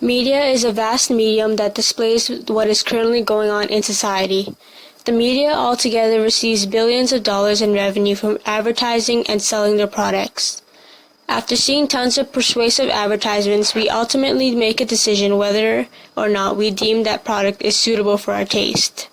Media is a vast medium that displays what is currently going on in society. The media altogether receives billions of dollars in revenue from advertising and selling their products. After seeing tons of persuasive advertisements, we ultimately make a decision whether or not we deem that product is suitable for our taste.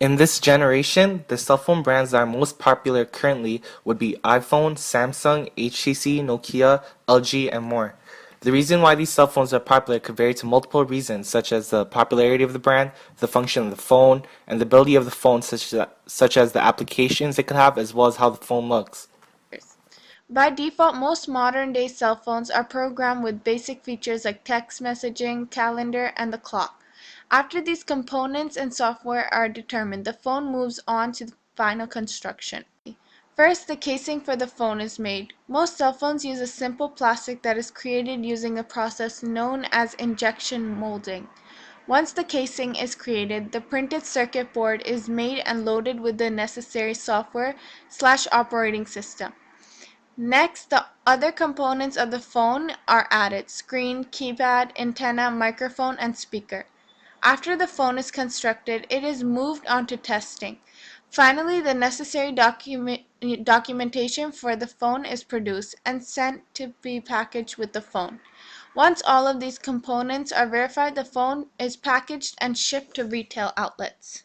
In this generation, the cell phone brands that are most popular currently would be iPhone, Samsung, HTC, Nokia, LG, and more. The reason why these cell phones are popular could vary to multiple reasons, such as the popularity of the brand, the function of the phone, and the ability of the phone, such as the applications it could have, as well as how the phone looks. By default, most modern-day cell phones are programmed with basic features like text messaging, calendar, and the clock. After these components and software are determined, the phone moves on to the final construction. First, the casing for the phone is made. Most cell phones use a simple plastic that is created using a process known as injection molding. Once the casing is created, the printed circuit board is made and loaded with the necessary software/operating system. Next, the other components of the phone are added: screen, keypad, antenna, microphone, and speaker. After the phone is constructed, it is moved on to testing. Finally, the necessary documentation for the phone is produced and sent to be packaged with the phone. Once all of these components are verified, the phone is packaged and shipped to retail outlets.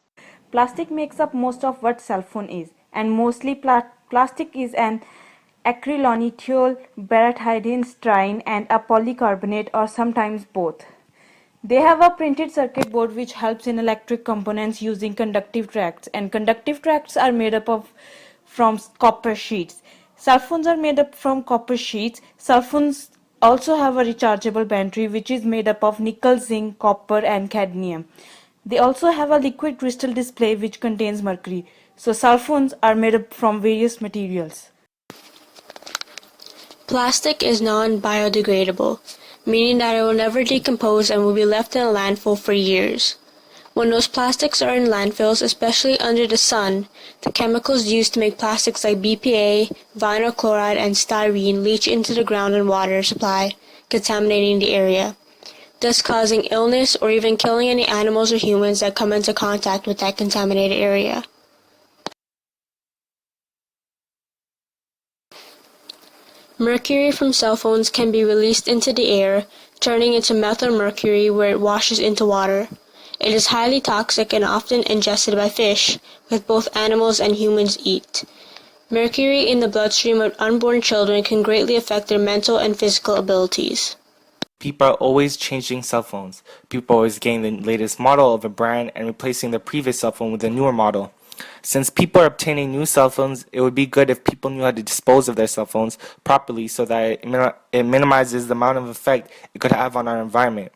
Plastic makes up most of what cell phone is, and mostly plastic is an acrylonitrile, barathydin styrene, and a polycarbonate, or sometimes both. They have a printed circuit board which helps in electric components using conductive tracts, and conductive tracts are made up of from copper sheets. Cell phones are made up from copper sheets. Cell phones also have a rechargeable battery which is made up of nickel, zinc, copper, and cadmium. They also have a liquid crystal display which contains mercury. So cell phones are made up from various materials. Plastic is non-biodegradable, meaning that it will never decompose and will be left in a landfill for years. When those plastics are in landfills, especially under the sun, the chemicals used to make plastics like BPA, vinyl chloride, and styrene leach into the ground and water supply, contaminating the area, thus causing illness or even killing any animals or humans that come into contact with that contaminated area. Mercury from cell phones can be released into the air, turning into methylmercury where it washes into water. It is highly toxic and often ingested by fish, which both animals and humans eat. Mercury in the bloodstream of unborn children can greatly affect their mental and physical abilities. People are always changing cell phones. People are always getting the latest model of a brand and replacing their previous cell phone with a newer model. Since people are obtaining new cell phones, it would be good if people knew how to dispose of their cell phones properly so that it minimizes the amount of effect it could have on our environment.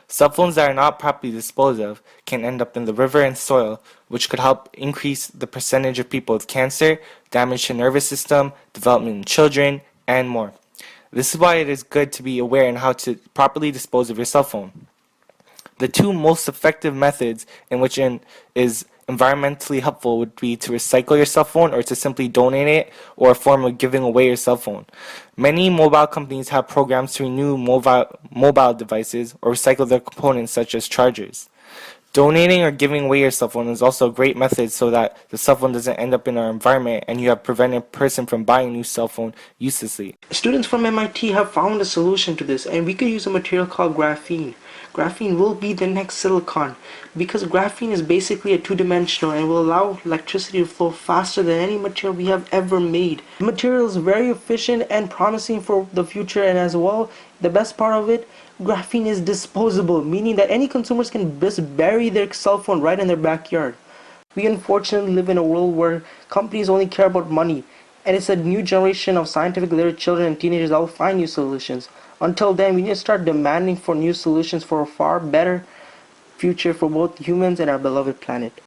Cell phones that are not properly disposed of can end up in the river and soil, which could help increase the percentage of people with cancer, damage to the nervous system, development in children, and more. This is why it is good to be aware in how to properly dispose of your cell phone. The two most effective methods in which is environmentally helpful would be to recycle your cell phone or to simply donate it, or a form of giving away your cell phone. Many mobile companies have programs to renew mobile devices or recycle their components such as chargers. Donating or giving away your cell phone is also a great method so that the cell phone doesn't end up in our environment and you have prevented a person from buying a new cell phone uselessly. Students from MIT have found a solution to this, and we could use a material called graphene. Graphene will be the next silicon because graphene is basically a two-dimensional and will allow electricity to flow faster than any material we have ever made. The material is very efficient and promising for the future, and as well, the best part of it, graphene is disposable, meaning that any consumers can just bury their cell phone right in their backyard. We unfortunately live in a world where companies only care about money, and it's a new generation of scientific literate children and teenagers that will find new solutions. Until then, we need to start demanding for new solutions for a far better future for both humans and our beloved planet.